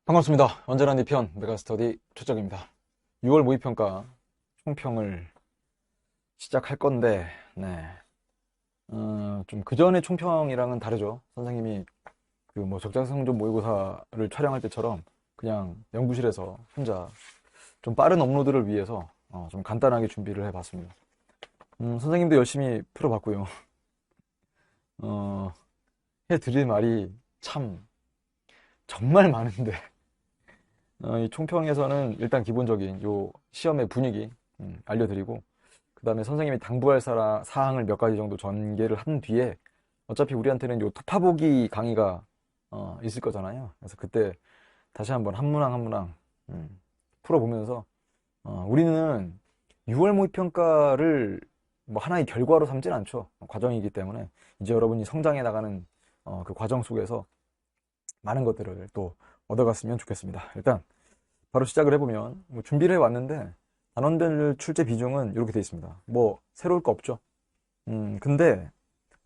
반갑습니다. 언제나 네 편 메가스터디 최적입니다. 6월 모의평가 총평을 시작할 건데, 네. 좀 그전에 총평이랑은 다르죠. 선생님이 그 뭐 적자성좀 모의고사를 촬영할 때처럼 그냥 연구실에서 혼자 좀 빠른 업로드를 위해서 좀 간단하게 준비를 해봤습니다. 선생님도 열심히 풀어봤고요. 어, 해드릴 말이 참 정말 많은데 이 총평에서는 일단 기본적인 요 시험의 분위기 알려드리고, 그 다음에 선생님이 당부할 사항을 몇 가지 정도 전개를 한 뒤에 어차피 우리한테는 요 토파보기 강의가 있을 거잖아요. 그래서 그때 다시 한번 한 문항 한 문항 풀어보면서 우리는 6월 모의평가를 뭐 하나의 결과로 삼진 않죠. 과정이기 때문에 이제 여러분이 성장해 나가는 그 과정 속에서 많은 것들을 또 얻어갔으면 좋겠습니다. 일단 바로 시작을 해보면 뭐 준비를 해왔는데 단원별 출제 비중은 이렇게 되어 있습니다. 뭐 새로울 거 없죠. 근데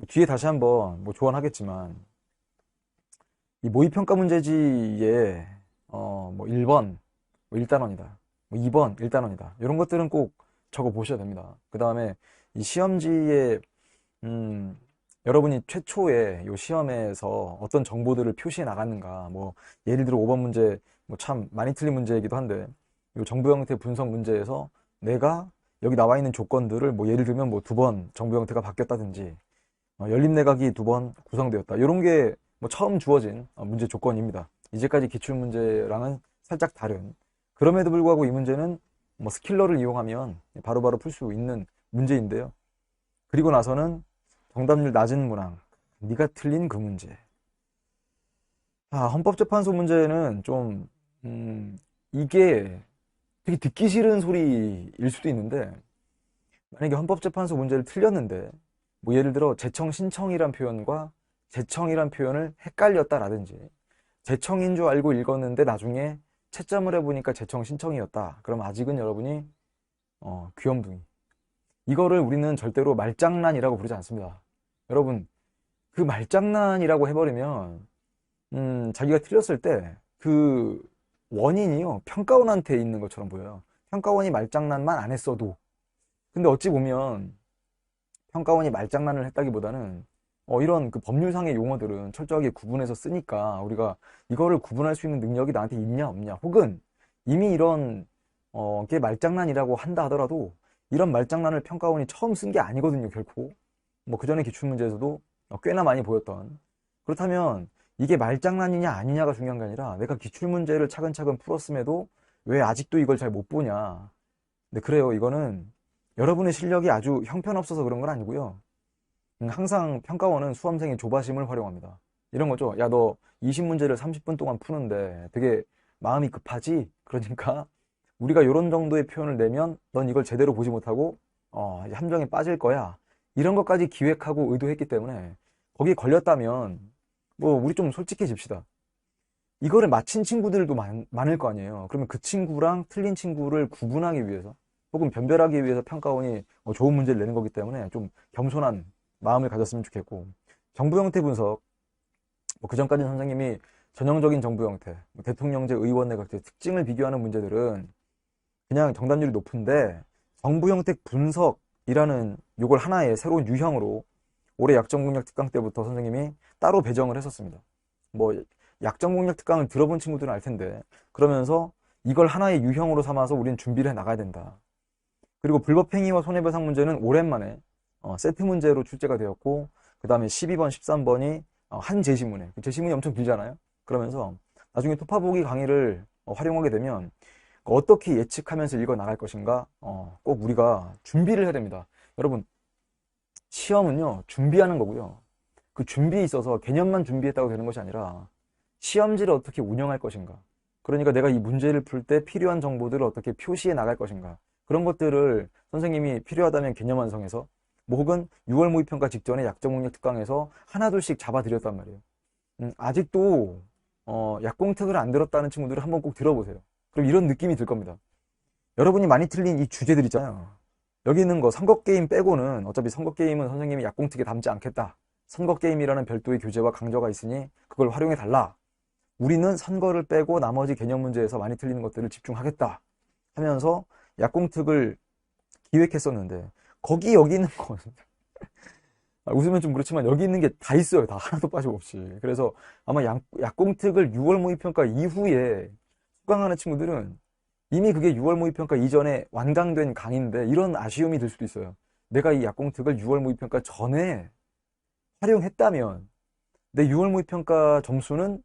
뒤에 다시 한번 뭐 조언하겠지만 이 모의평가 문제지에 뭐 1번 뭐 1단원이다, 뭐 2번 1단원이다, 이런 것들은 꼭 적어 보셔야 됩니다. 그 다음에 이 시험지에 여러분이 최초에 이 시험에서 어떤 정보들을 표시해 나갔는가, 뭐 예를 들어 5번 문제 뭐 참 많이 틀린 문제이기도 한데, 이 정보 형태 분석 문제에서 내가 여기 나와 있는 조건들을 뭐 예를 들면 뭐 2번 정보 형태가 바뀌었다든지 연립 내각이 2번 구성되었다, 이런 게 뭐 처음 주어진 문제 조건입니다. 이제까지 기출 문제랑은 살짝 다른, 그럼에도 불구하고 이 문제는 뭐 스킬러를 이용하면 바로바로 풀 수 있는 문제인데요. 그리고 나서는 정답률 낮은 문항, 네가 틀린 그 문제. 헌법재판소 문제는 좀 이게 되게 듣기 싫은 소리일 수도 있는데, 만약에 헌법재판소 문제를 틀렸는데 뭐 예를 들어 재청 신청이란 표현과 재청이란 표현을 헷갈렸다라든지, 재청인 줄 알고 읽었는데 나중에 채점을 해보니까 재청 신청이었다, 그럼 아직은 여러분이 귀염둥이. 이거를 우리는 절대로 말장난이라고 부르지 않습니다. 여러분, 그 말장난이라고 해버리면 자기가 틀렸을 때 그 원인이요, 평가원한테 있는 것처럼 보여요. 평가원이 말장난만 안 했어도. 근데 어찌 보면 평가원이 말장난을 했다기보다는 이런 그 법률상의 용어들은 철저하게 구분해서 쓰니까 우리가 이거를 구분할 수 있는 능력이 나한테 있냐 없냐, 혹은 이미 이런 게 말장난이라고 한다 하더라도 이런 말장난을 평가원이 처음 쓴 게 아니거든요, 결코. 뭐 그전에 기출문제에서도 꽤나 많이 보였던. 그렇다면 이게 말장난이냐 아니냐가 중요한 게 아니라 내가 기출문제를 차근차근 풀었음에도 왜 아직도 이걸 잘 못 보냐. 근데 그래요, 이거는 여러분의 실력이 아주 형편없어서 그런 건 아니고요. 항상 평가원은 수험생의 조바심을 활용합니다. 이런 거죠. 야, 너 20문제를 30분 동안 푸는데 되게 마음이 급하지? 그러니까 우리가 이런 정도의 표현을 내면 넌 이걸 제대로 보지 못하고 함정에 빠질 거야. 이런 것까지 기획하고 의도했기 때문에 거기에 걸렸다면 뭐 우리 좀 솔직해집시다. 이거를 맞힌 친구들도 많을 거 아니에요. 그러면 그 친구랑 틀린 친구를 구분하기 위해서 혹은 변별하기 위해서 평가원이 좋은 문제를 내는 거기 때문에 좀 겸손한 마음을 가졌으면 좋겠고, 정부 형태 분석, 뭐 그전까지는 선생님이 전형적인 정부 형태, 뭐 대통령제, 의원 내각제 특징을 비교하는 문제들은 그냥 정답률이 높은데, 정부 형태 분석이라는 요걸 하나의 새로운 유형으로 올해 약정공략 특강 때부터 선생님이 따로 배정을 했었습니다. 뭐 약정공략 특강을 들어본 친구들은 알 텐데, 그러면서 이걸 하나의 유형으로 삼아서 우리는 준비를 해 나가야 된다. 그리고 불법행위와 손해배상 문제는 오랜만에 세트 문제로 출제가 되었고, 그 다음에 12번, 13번이 한 제시문에, 그 제시문이 엄청 길잖아요. 그러면서 나중에 토파보기 강의를 활용하게 되면 어떻게 예측하면서 읽어 나갈 것인가, 꼭 우리가 준비를 해야 됩니다. 여러분, 시험은요, 준비하는 거고요. 그 준비에 있어서 개념만 준비했다고 되는 것이 아니라 시험지를 어떻게 운영할 것인가, 그러니까 내가 이 문제를 풀 때 필요한 정보들을 어떻게 표시해 나갈 것인가, 그런 것들을 선생님이 필요하다면 개념 완성해서, 뭐 혹은 6월 모의평가 직전에 약정공략 특강에서 하나둘씩 잡아드렸단 말이에요. 아직도 약공특을 안 들었다는 친구들은 한번 꼭 들어보세요. 그럼 이런 느낌이 들 겁니다. 여러분이 많이 틀린 이 주제들 있잖아요. 여기 있는 거 선거게임 빼고는 어차피 선거게임은 선생님이 약공특에 담지 않겠다, 선거게임이라는 별도의 교재와 강좌가 있으니 그걸 활용해 달라, 우리는 선거를 빼고 나머지 개념 문제에서 많이 틀리는 것들을 집중하겠다 하면서 약공특을 기획했었는데 거기 여기 있는 건 웃으면 좀 그렇지만 여기 있는 게 다 있어요. 다 하나도 빠짐없이. 그래서 아마 약공특을 6월 모의평가 이후에 수강하는 친구들은 이미 그게 6월 모의평가 이전에 완강된 강의인데 이런 아쉬움이 들 수도 있어요. 내가 이 약공특을 6월 모의평가 전에 활용했다면 내 6월 모의평가 점수는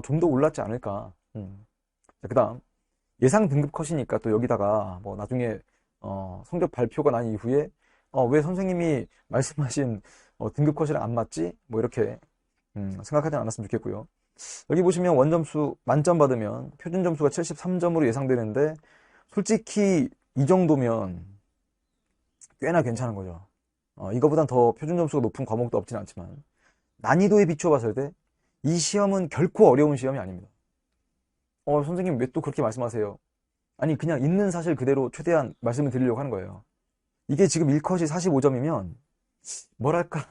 좀 더 올랐지 않을까. 그 다음 예상 등급 컷이니까 또 여기다가 뭐 나중에 성적 발표가 난 이후에 왜 선생님이 말씀하신 등급 컷이랑 안 맞지? 뭐 이렇게 생각하지 않았으면 좋겠고요. 여기 보시면 원점수 만점 받으면 표준 점수가 73점으로 예상되는데 솔직히 이 정도면 꽤나 괜찮은 거죠. 이거보단 더 표준 점수가 높은 과목도 없진 않지만 난이도에 비추어 봤을 때 이 시험은 결코 어려운 시험이 아닙니다. 선생님 왜 또 그렇게 말씀하세요? 아니 그냥 있는 사실 그대로 최대한 말씀을 드리려고 하는 거예요. 이게 지금 1컷이 45점이면 뭐랄까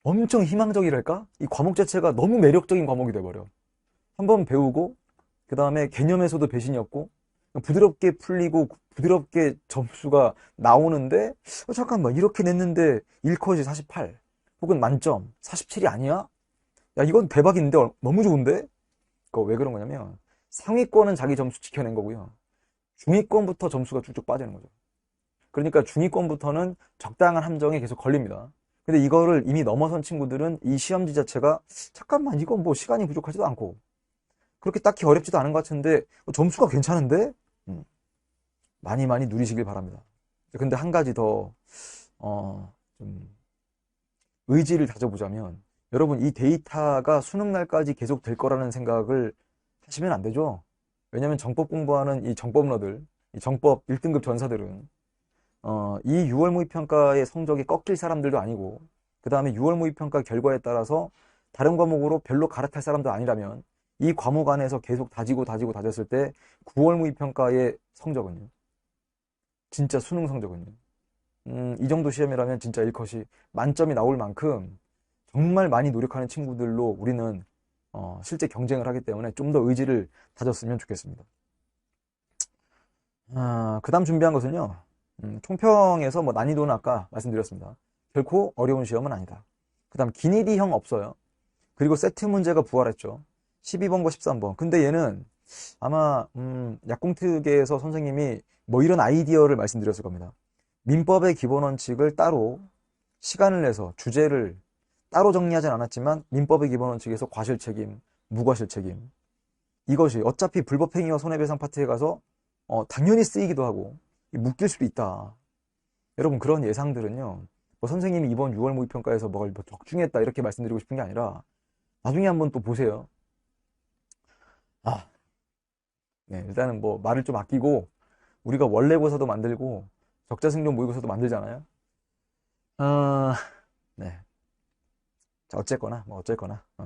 엄청 희망적이랄까? 이 과목 자체가 너무 매력적인 과목이 돼버려. 한번 배우고 그 다음에 개념에서도 배신이 없고 부드럽게 풀리고 부드럽게 점수가 나오는데 잠깐만 이렇게 냈는데 1컷이 48 혹은 만점 47이 아니야? 야 이건 대박인데 너무 좋은데? 그거 왜 그런 거냐면 상위권은 자기 점수 지켜낸 거고요. 중위권부터 점수가 쭉쭉 빠지는 거죠. 그러니까 중위권부터는 적당한 함정에 계속 걸립니다. 근데 이거를 이미 넘어선 친구들은 이 시험지 자체가 잠깐만 이건 뭐 시간이 부족하지도 않고 그렇게 딱히 어렵지도 않은 것 같은데 점수가 괜찮은데? 많이 누리시길 바랍니다. 근데 한 가지 더 좀 의지를 다져보자면 여러분 이 데이터가 수능날까지 계속 될 거라는 생각을 하시면 안 되죠. 왜냐면 정법 공부하는 이 정법러들, 이 정법 1등급 전사들은 이 6월 모의평가의 성적이 꺾일 사람들도 아니고 그 다음에 6월 모의평가 결과에 따라서 다른 과목으로 별로 갈아탈 사람도 아니라면 이 과목 안에서 계속 다졌을 때 9월 모의평가의 성적은요. 진짜 수능 성적은요. 이 정도 시험이라면 진짜 1컷이 만점이 나올 만큼 정말 많이 노력하는 친구들로 우리는 실제 경쟁을 하기 때문에 좀 더 의지를 다졌으면 좋겠습니다. 그 다음 준비한 것은요. 총평에서 뭐 난이도는 아까 말씀드렸습니다. 결코 어려운 시험은 아니다. 그 다음 기니디형 없어요. 그리고 세트 문제가 부활했죠. 12번과 13번. 근데 얘는 아마 약공특에서 선생님이 뭐 이런 아이디어를 말씀드렸을 겁니다. 민법의 기본 원칙을 따로 시간을 내서 주제를 따로 정리하진 않았지만 민법의 기본 원칙에서 과실책임, 무과실책임 이것이 어차피 불법행위와 손해배상 파트에 가서 당연히 쓰이기도 하고 묶일 수도 있다. 여러분 그런 예상들은요. 뭐 선생님이 이번 6월 모의평가에서 뭘 적중했다 이렇게 말씀드리고 싶은 게 아니라 나중에 한번 또 보세요. 네, 일단은 뭐 말을 좀 아끼고 우리가 원래고사도 만들고 적자승률 모의고사도 만들잖아요. 네. 자, 어쨌거나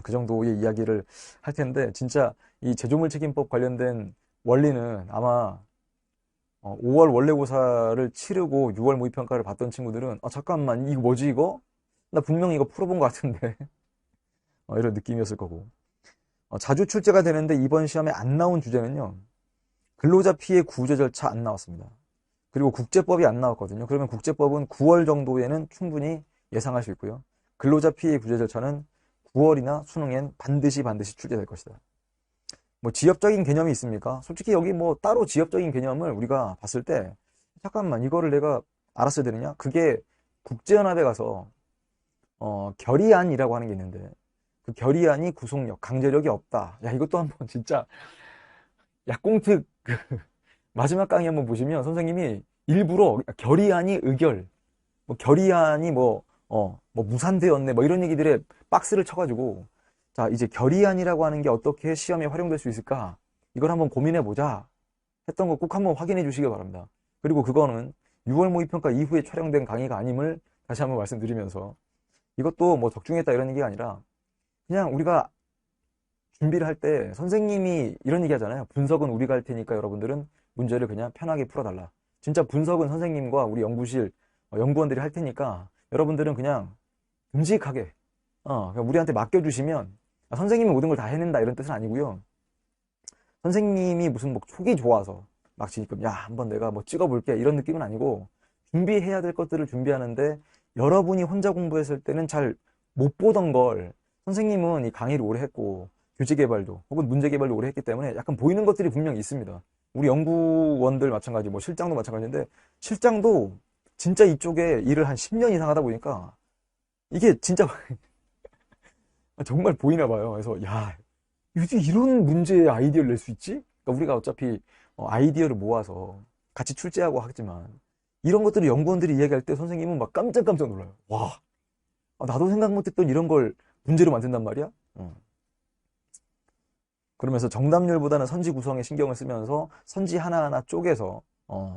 그 정도의 이야기를 할 텐데 진짜 이 제조물 책임법 관련된 원리는 아마 5월 원래고사를 치르고 6월 모의평가를 봤던 친구들은 잠깐만 이거 뭐지 이거? 나 분명히 이거 풀어본 것 같은데 이런 느낌이었을 거고 자주 출제가 되는데 이번 시험에 안 나온 주제는요. 근로자 피해 구제 절차 안 나왔습니다. 그리고 국제법이 안 나왔거든요. 그러면 국제법은 9월 정도에는 충분히 예상할 수 있고요. 근로자 피해 구제 절차는 9월이나 수능엔 반드시 출제될 것이다. 뭐 지엽적인 개념이 있습니까? 솔직히 여기 뭐 따로 지엽적인 개념을 우리가 봤을 때 잠깐만 이거를 내가 알았어야 되느냐? 그게 국제연합에 가서 결의안이라고 하는 게 있는데 그 결의안이 구속력, 강제력이 없다. 야 이것도 한번 진짜 약공특 마지막 강의 한번 보시면 선생님이 일부러 결의안이 의결, 뭐 결의안이 뭐 무산되었네 뭐 이런 얘기들에 박스를 쳐가지고 자 이제 결의안이라고 하는 게 어떻게 시험에 활용될 수 있을까 이걸 한번 고민해보자 했던 거 꼭 한번 확인해 주시기 바랍니다. 그리고 그거는 6월 모의평가 이후에 촬영된 강의가 아님을 다시 한번 말씀드리면서 이것도 뭐 적중했다 이런 얘기가 아니라 그냥 우리가 준비를 할 때 선생님이 이런 얘기 하잖아요. 분석은 우리가 할 테니까 여러분들은 문제를 그냥 편하게 풀어달라. 진짜 분석은 선생님과 우리 연구실 연구원들이 할 테니까 여러분들은 그냥 듬직하게 그냥 우리한테 맡겨주시면 선생님이 모든 걸 다 해낸다 이런 뜻은 아니고요. 선생님이 무슨 뭐 촉이 좋아서 막 지금 야 한번 내가 뭐 찍어볼게 이런 느낌은 아니고 준비해야 될 것들을 준비하는데 여러분이 혼자 공부했을 때는 잘 못 보던 걸 선생님은 이 강의를 오래 했고 교재 개발도 혹은 문제 개발도 오래 했기 때문에 약간 보이는 것들이 분명히 있습니다. 우리 연구원들 마찬가지, 뭐 실장도 마찬가지인데 실장도 진짜 이쪽에 일을 한 10년 이상 하다 보니까 이게 진짜 정말 보이나 봐요. 그래서 야, 요즘 이런 문제의 아이디어를 낼 수 있지? 그러니까 우리가 어차피 아이디어를 모아서 같이 출제하고 하지만 이런 것들을 연구원들이 이야기할 때 선생님은 막 깜짝깜짝 놀라요. 와, 나도 생각 못했던 이런 걸 문제로 만든단 말이야? 그러면서 정답률보다는 선지 구성에 신경을 쓰면서 선지 하나하나 쪼개서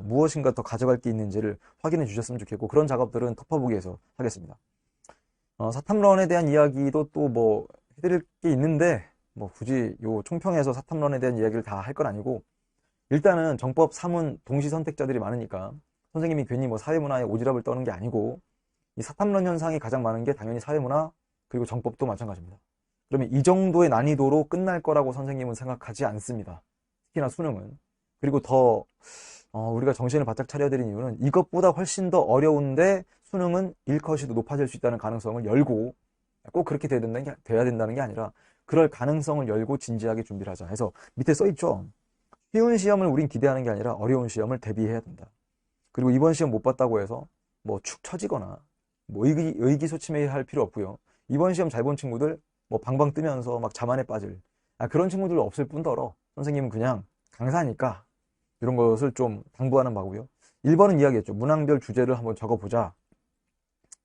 무엇인가 더 가져갈 게 있는지를 확인해 주셨으면 좋겠고 그런 작업들은 터퍼북에서 하겠습니다. 사탐런에 대한 이야기도 또 뭐 해드릴 게 있는데 뭐 굳이 요 총평에서 사탐런에 대한 이야기를 다 할 건 아니고 일단은 정법 3문 동시 선택자들이 많으니까 선생님이 괜히 뭐 사회문화에 오지랖을 떠는 게 아니고 이 사탐런 현상이 가장 많은 게 당연히 사회문화 그리고 정법도 마찬가지입니다. 그러면 이 정도의 난이도로 끝날 거라고 선생님은 생각하지 않습니다. 특히나 수능은. 그리고 더 우리가 정신을 바짝 차려드린 이유는 이것보다 훨씬 더 어려운데 수능은 1컷이 더 높아질 수 있다는 가능성을 열고 꼭 그렇게 돼야 된다는 게 아니라 그럴 가능성을 열고 진지하게 준비를 하자. 해서 밑에 써있죠. 쉬운 시험을 우린 기대하는 게 아니라 어려운 시험을 대비해야 된다. 그리고 이번 시험 못 봤다고 해서 뭐 축 처지거나 뭐 의기소침해할 필요 없고요. 이번 시험 잘 본 친구들 뭐 방방 뜨면서 막 자만에 빠질 그런 친구들 없을 뿐더러 선생님은 그냥 강사니까 이런 것을 좀 당부하는 바고요. 1번은 이야기했죠. 문항별 주제를 한번 적어보자.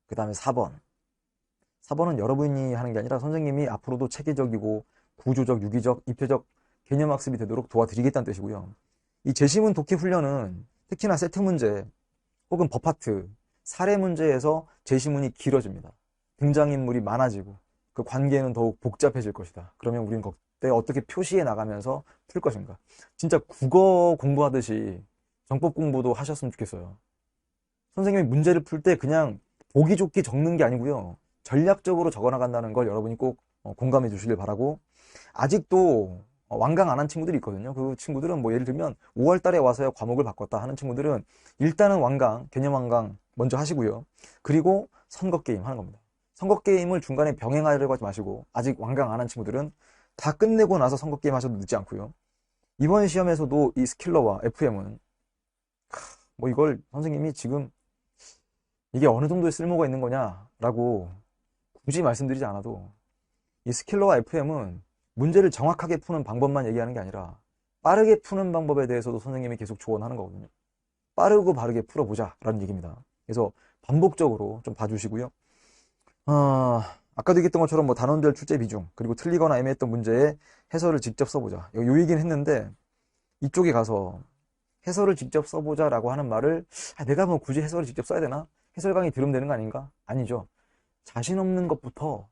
그 다음에 4번은 여러분이 하는 게 아니라 선생님이 앞으로도 체계적이고 구조적, 유기적, 입체적 개념학습이 되도록 도와드리겠다는 뜻이고요. 이 제시문 독해 훈련은 특히나 세트 문제 혹은 법파트, 사례 문제에서 제시문이 길어집니다. 등장인물이 많아지고 그 관계는 더욱 복잡해질 것이다. 그러면 우리는 그때 어떻게 표시해 나가면서 풀 것인가. 진짜 국어 공부하듯이 정법 공부도 하셨으면 좋겠어요. 선생님이 문제를 풀 때 그냥 보기 좋게 적는 게 아니고요. 전략적으로 적어나간다는 걸 여러분이 꼭 공감해 주시길 바라고 아직도 완강 안 한 친구들이 있거든요. 그 친구들은 뭐 예를 들면 5월 달에 와서야 과목을 바꿨다 하는 친구들은 일단은 완강, 개념 완강 먼저 하시고요. 그리고 선거 게임 하는 겁니다. 선거 게임을 중간에 병행하려고 하지 마시고 아직 완강 안 한 친구들은 다 끝내고 나서 선거 게임 하셔도 늦지 않고요. 이번 시험에서도 이 스킬러와 FM은 뭐 이걸 선생님이 지금 이게 어느 정도의 쓸모가 있는 거냐라고 굳이 말씀드리지 않아도 이 스킬러와 FM은 문제를 정확하게 푸는 방법만 얘기하는 게 아니라 빠르게 푸는 방법에 대해서도 선생님이 계속 조언하는 거거든요. 빠르고 바르게 풀어보자 라는 얘기입니다. 그래서 반복적으로 좀 봐주시고요. 아까도 얘기했던 것처럼 뭐 단원별 출제 비중 그리고 틀리거나 애매했던 문제에 해설을 직접 써보자 요 얘기는 했는데 이쪽에 가서 해설을 직접 써보자 라고 하는 말을 내가 뭐 굳이 해설을 직접 써야 되나? 해설 강의 들으면 되는 거 아닌가? 아니죠. 자신 없는 것부터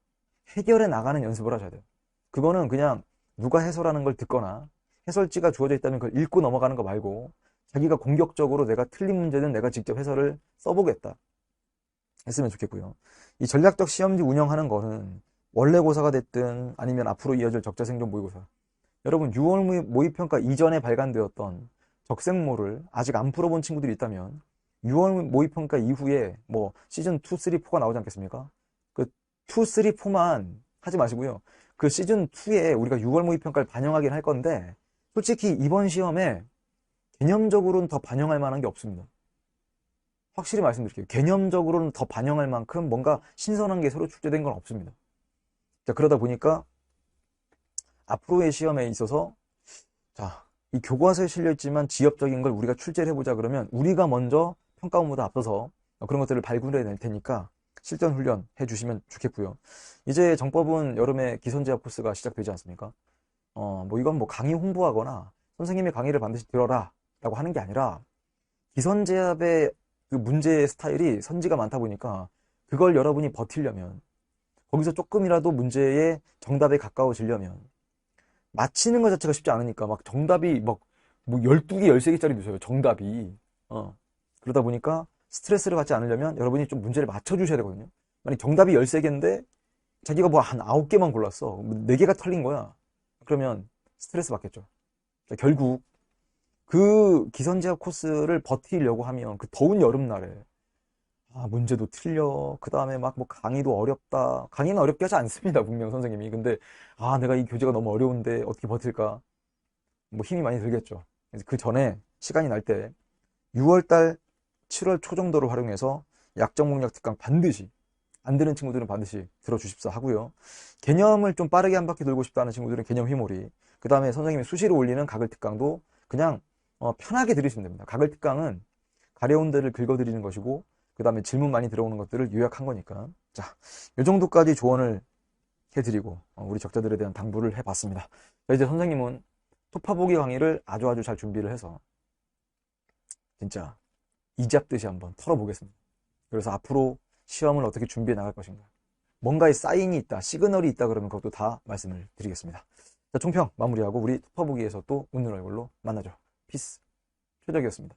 해결해 나가는 연습을 하셔야 돼요. 그거는 그냥 누가 해설하는 걸 듣거나 해설지가 주어져 있다면 그걸 읽고 넘어가는 거 말고 자기가 공격적으로 내가 틀린 문제는 내가 직접 해설을 써보겠다 했으면 좋겠고요. 이 전략적 시험지 운영하는 거는 원래고사가 됐든 아니면 앞으로 이어질 적자생존 모의고사 여러분 6월 모의평가 이전에 발간되었던 적생모를 아직 안 풀어본 친구들이 있다면 6월 모의평가 이후에 뭐 시즌 2, 3, 4가 나오지 않겠습니까? 그 2, 3, 4만 하지 마시고요. 그 시즌 2에 우리가 6월 모의평가를 반영하긴 할 건데 솔직히 이번 시험에 개념적으로는 더 반영할 만한 게 없습니다. 확실히 말씀드릴게요. 개념적으로는 더 반영할 만큼 뭔가 신선한 게 새로 출제된 건 없습니다. 자, 그러다 보니까 앞으로의 시험에 있어서 자, 이 교과서에 실려있지만 지엽적인 걸 우리가 출제를 해보자 그러면 우리가 먼저 평가원보다 앞서서 그런 것들을 발굴해야 될 테니까 실전 훈련 해주시면 좋겠고요. 이제 정법은 여름에 기선제압 코스가 시작되지 않습니까? 뭐 이건 뭐 강의 홍보하거나 선생님의 강의를 반드시 들어라 라고 하는 게 아니라 기선제압의 그 문제의 스타일이 선지가 많다 보니까 그걸 여러분이 버티려면 거기서 조금이라도 문제의 정답에 가까워지려면 맞히는 것 자체가 쉽지 않으니까 막 정답이 막 뭐 12개, 13개짜리 주세요. 정답이. 그러다 보니까 스트레스를 받지 않으려면 여러분이 좀 문제를 맞춰주셔야 되거든요. 만약 정답이 13개인데 자기가 뭐 한 9개만 골랐어. 4개가 털린 거야. 그러면 스트레스 받겠죠. 자, 결국 그 기선제압 코스를 버티려고 하면 그 더운 여름날에 문제도 틀려. 그 다음에 막 뭐 강의도 어렵다. 강의는 어렵게 하지 않습니다. 분명 선생님이. 근데 내가 이 교재가 너무 어려운데 어떻게 버틸까? 뭐 힘이 많이 들겠죠. 그래서 그 전에 시간이 날 때 6월달 7월 초 정도를 활용해서 약정목약 특강 반드시 안 되는 친구들은 반드시 들어주십사 하고요. 개념을 좀 빠르게 한 바퀴 돌고 싶다는 친구들은 개념 휘몰이, 그 다음에 선생님이 수시로 올리는 가글 특강도 그냥 편하게 들으시면 됩니다. 가글 특강은 가려운 데를 긁어드리는 것이고, 그 다음에 질문 많이 들어오는 것들을 요약한 거니까. 자, 요 정도까지 조언을 해드리고 우리 적자들에 대한 당부를 해봤습니다. 자, 이제 선생님은 토파보기 강의를 아주 잘 준비를 해서 진짜 이 잡듯이 한번 털어보겠습니다. 그래서 앞으로 시험을 어떻게 준비해 나갈 것인가, 뭔가의 사인이 있다, 시그널이 있다 그러면 그것도 다 말씀을 드리겠습니다. 자, 총평 마무리하고 우리 토파보기에서 또 웃는 얼굴로 만나죠. 피스. 최적이었습니다.